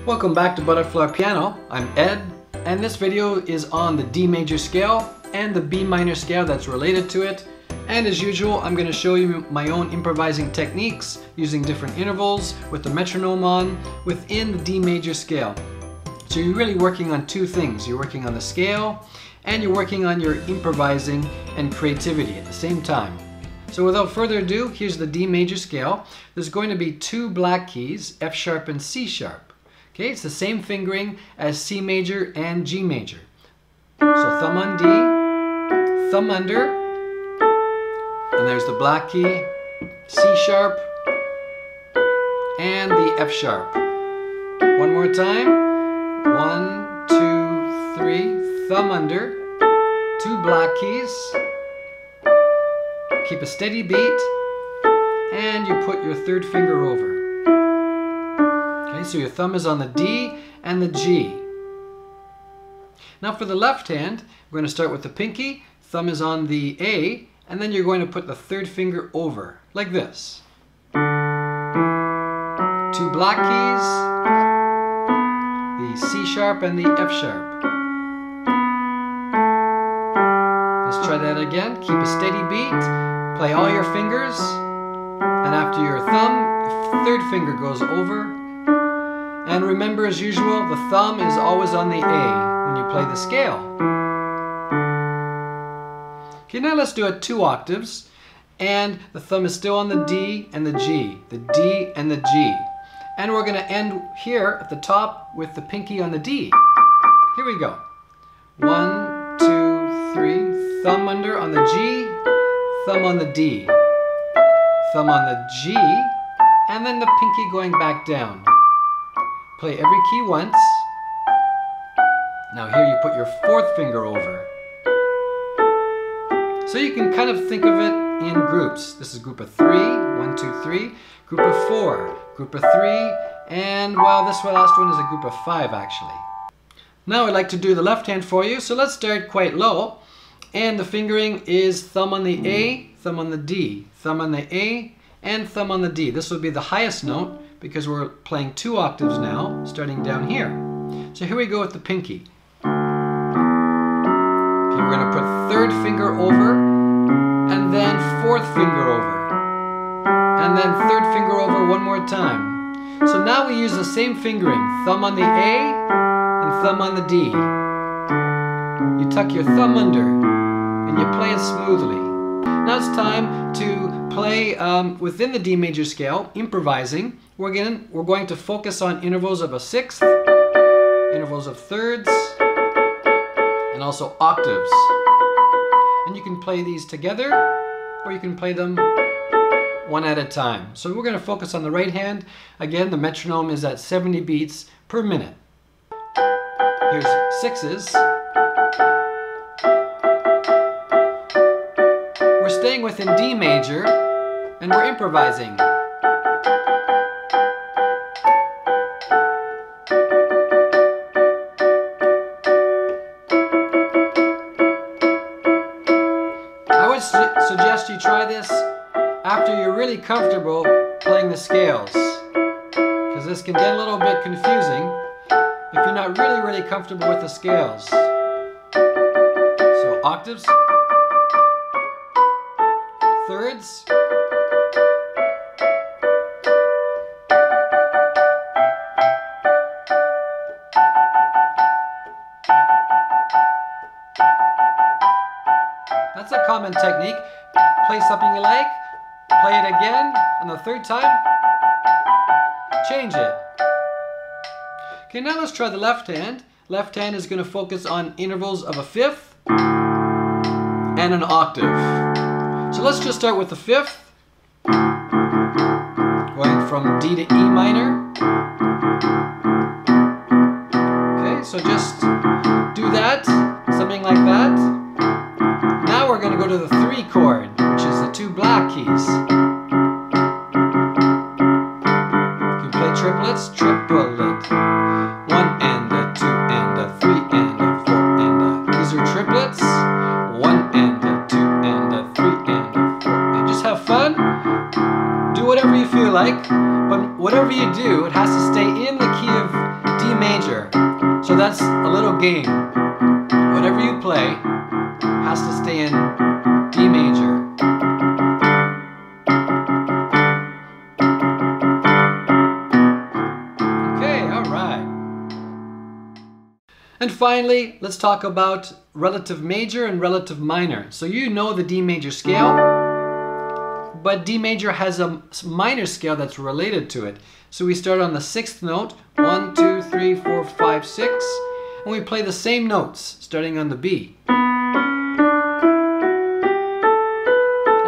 Welcome back to Butterfly Piano. I'm Ed, and this video is on the D major scale and the B minor scale that's related to it. And as usual, I'm going to show you my own improvising techniques using different intervals with the metronome on within the D major scale. So you're really working on two things. You're working on the scale and you're working on your improvising and creativity at the same time. So without further ado, here's the D major scale. There's going to be two black keys, F sharp and C sharp. Okay, it's the same fingering as C major and G major. So thumb on D, thumb under, and there's the black key, C sharp, and the F sharp. One more time. 1, 2, 3, thumb under, two black keys, keep a steady beat, and you put your third finger over. Okay, so your thumb is on the D and the G. Now for the left hand, we're going to start with the pinky, thumb is on the A, and then you're going to put the third finger over, like this. Two black keys, the C sharp and the F sharp. Let's try that again. Keep a steady beat, play all your fingers, and after your thumb, third finger goes over. And remember, as usual, the thumb is always on the A when you play the scale. Okay, now let's do it 2 octaves, and the thumb is still on the D and the G, the D and the G. And we're going to end here at the top with the pinky on the D. Here we go. 1, 2, 3, thumb under on the G, thumb on the D, thumb on the G, and then the pinky going back down. Play every key once. Now here you put your fourth finger over. So you can kind of think of it in groups. This is group of 3, 1, 2, 3, group of 4, group of 3, and well, this last one is a group of 5 actually. Now I'd like to do the left hand for you, so let's start quite low. And the fingering is thumb on the A, thumb on the D, thumb on the A, and thumb on the D. This will be the highest note because we're playing 2 octaves now, starting down here. So here we go with the pinky. Okay, we're going to put third finger over, and then fourth finger over, and then third finger over one more time. So now we use the same fingering, thumb on the A and thumb on the D. You tuck your thumb under and you play it smoothly. Now it's time to play within the D major scale, improvising. We're going to focus on intervals of a sixth, intervals of thirds, and also octaves. And you can play these together, or you can play them one at a time. So we're going to focus on the right hand. Again, the metronome is at 70 beats per minute. Here's sixes. We're staying within D major, and we're improvising. I would suggest you try this after you're really comfortable playing the scales, because this can get a little bit confusing if you're not really comfortable with the scales. So octaves, thirds, that's a common technique. Play something you like, play it again, and the third time, change it. Okay, now let's try the left hand. Left hand is going to focus on intervals of a fifth and an octave. So let's just start with the fifth, going from D to E minor. Okay, so just do that, something like that. Now we're going to go to the 3 chord, which is the 2 black keys. You can play triplets, triplet. 1 and a 2 and a 3 and a 4 and a. These are triplets. 1 and a 2 and a 3 and a 4. And just have fun. Do whatever you feel you like, but whatever you do, it has to stay in the key of D major. So that's a little game. Whatever you play has to stay in D major. Okay, all right. And finally, let's talk about relative major and relative minor. So you know the D major scale, but D major has a minor scale that's related to it. So we start on the 6th note, 1, 2, 3, 4, 5, 6, and we play the same notes starting on the B.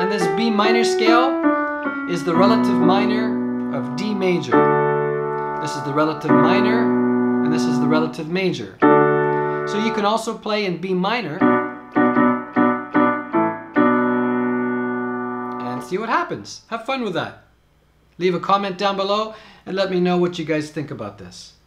And this B minor scale is the relative minor of D major. This is the relative minor, and this is the relative major. So you can also play in B minor and see what happens. Have fun with that. Leave a comment down below and let me know what you guys think about this.